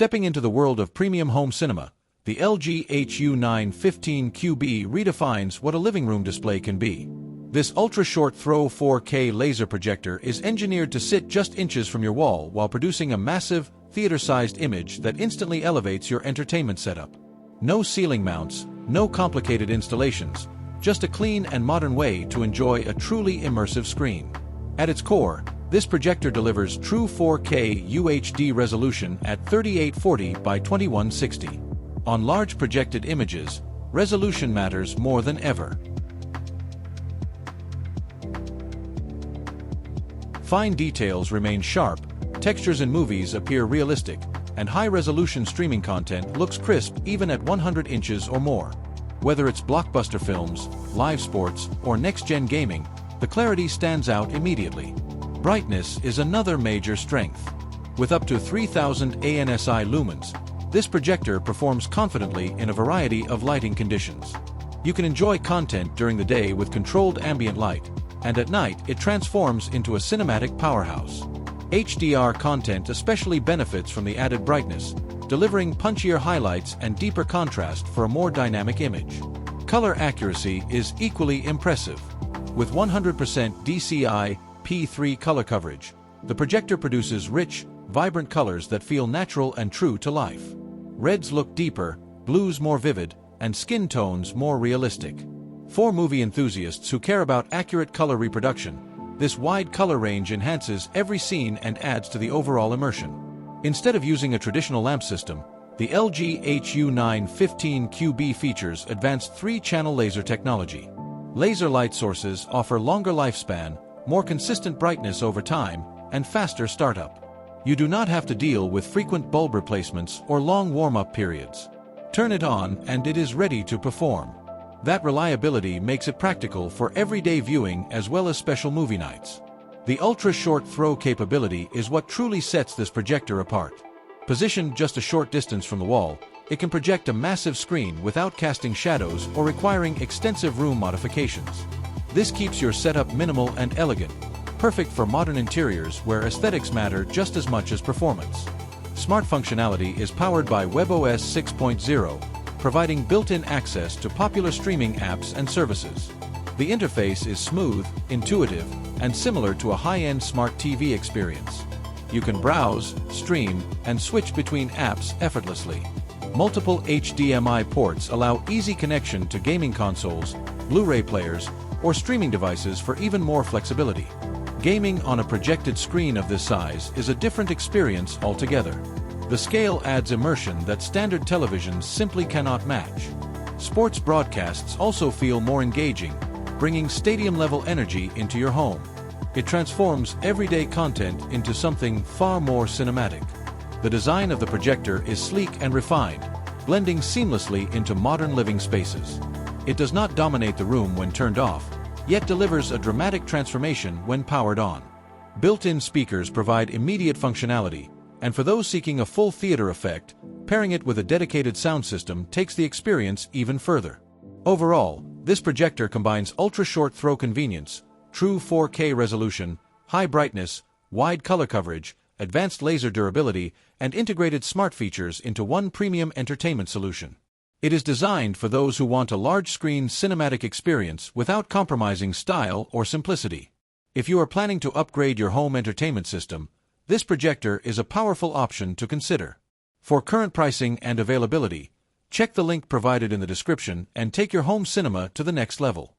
Stepping into the world of premium home cinema, the LG HU915QB redefines what a living room display can be. This ultra-short throw 4K laser projector is engineered to sit just inches from your wall while producing a massive, theater-sized image that instantly elevates your entertainment setup. No ceiling mounts, no complicated installations, just a clean and modern way to enjoy a truly immersive screen. At its core, this projector delivers true 4K UHD resolution at 3840 by 2160. On large projected images, resolution matters more than ever. Fine details remain sharp, textures in movies appear realistic, and high-resolution streaming content looks crisp even at 100 inches or more. Whether it's blockbuster films, live sports, or next-gen gaming, the clarity stands out immediately. Brightness is another major strength. With up to 3000 ANSI lumens, this projector performs confidently in a variety of lighting conditions. You can enjoy content during the day with controlled ambient light, and at night it transforms into a cinematic powerhouse. HDR content especially benefits from the added brightness, delivering punchier highlights and deeper contrast for a more dynamic image. Color accuracy is equally impressive. With 100% DCI-P3 color coverage, the projector produces rich, vibrant colors that feel natural and true to life. Reds look deeper, blues more vivid, and skin tones more realistic. For movie enthusiasts who care about accurate color reproduction, this wide color range enhances every scene and adds to the overall immersion. Instead of using a traditional lamp system, the LG HU915QB features advanced 3-channel laser technology. Laser light sources offer longer lifespan, more consistent brightness over time, and faster startup. You do not have to deal with frequent bulb replacements or long warm-up periods. Turn it on and it is ready to perform. That reliability makes it practical for everyday viewing as well as special movie nights. The ultra-short throw capability is what truly sets this projector apart. Positioned just a short distance from the wall, it can project a massive screen without casting shadows or requiring extensive room modifications. This keeps your setup minimal and elegant, perfect for modern interiors where aesthetics matter just as much as performance. Smart functionality is powered by webOS 6.0, providing built-in access to popular streaming apps and services. The interface is smooth, intuitive, and similar to a high-end smart TV experience. You can browse, stream, and switch between apps effortlessly. Multiple HDMI ports allow easy connection to gaming consoles, Blu-ray players, or streaming devices for even more flexibility. Gaming on a projected screen of this size is a different experience altogether. The scale adds immersion that standard televisions simply cannot match. Sports broadcasts also feel more engaging, bringing stadium-level energy into your home. It transforms everyday content into something far more cinematic. The design of the projector is sleek and refined, blending seamlessly into modern living spaces. It does not dominate the room when turned off, yet delivers a dramatic transformation when powered on. Built-in speakers provide immediate functionality, and for those seeking a full theater effect, pairing it with a dedicated sound system takes the experience even further. Overall, this projector combines ultra-short throw convenience, true 4K resolution, high brightness, wide color coverage, advanced laser durability, and integrated smart features into one premium entertainment solution. It is designed for those who want a large-screen cinematic experience without compromising style or simplicity. If you are planning to upgrade your home entertainment system, this projector is a powerful option to consider. For current pricing and availability, check the link provided in the description and take your home cinema to the next level.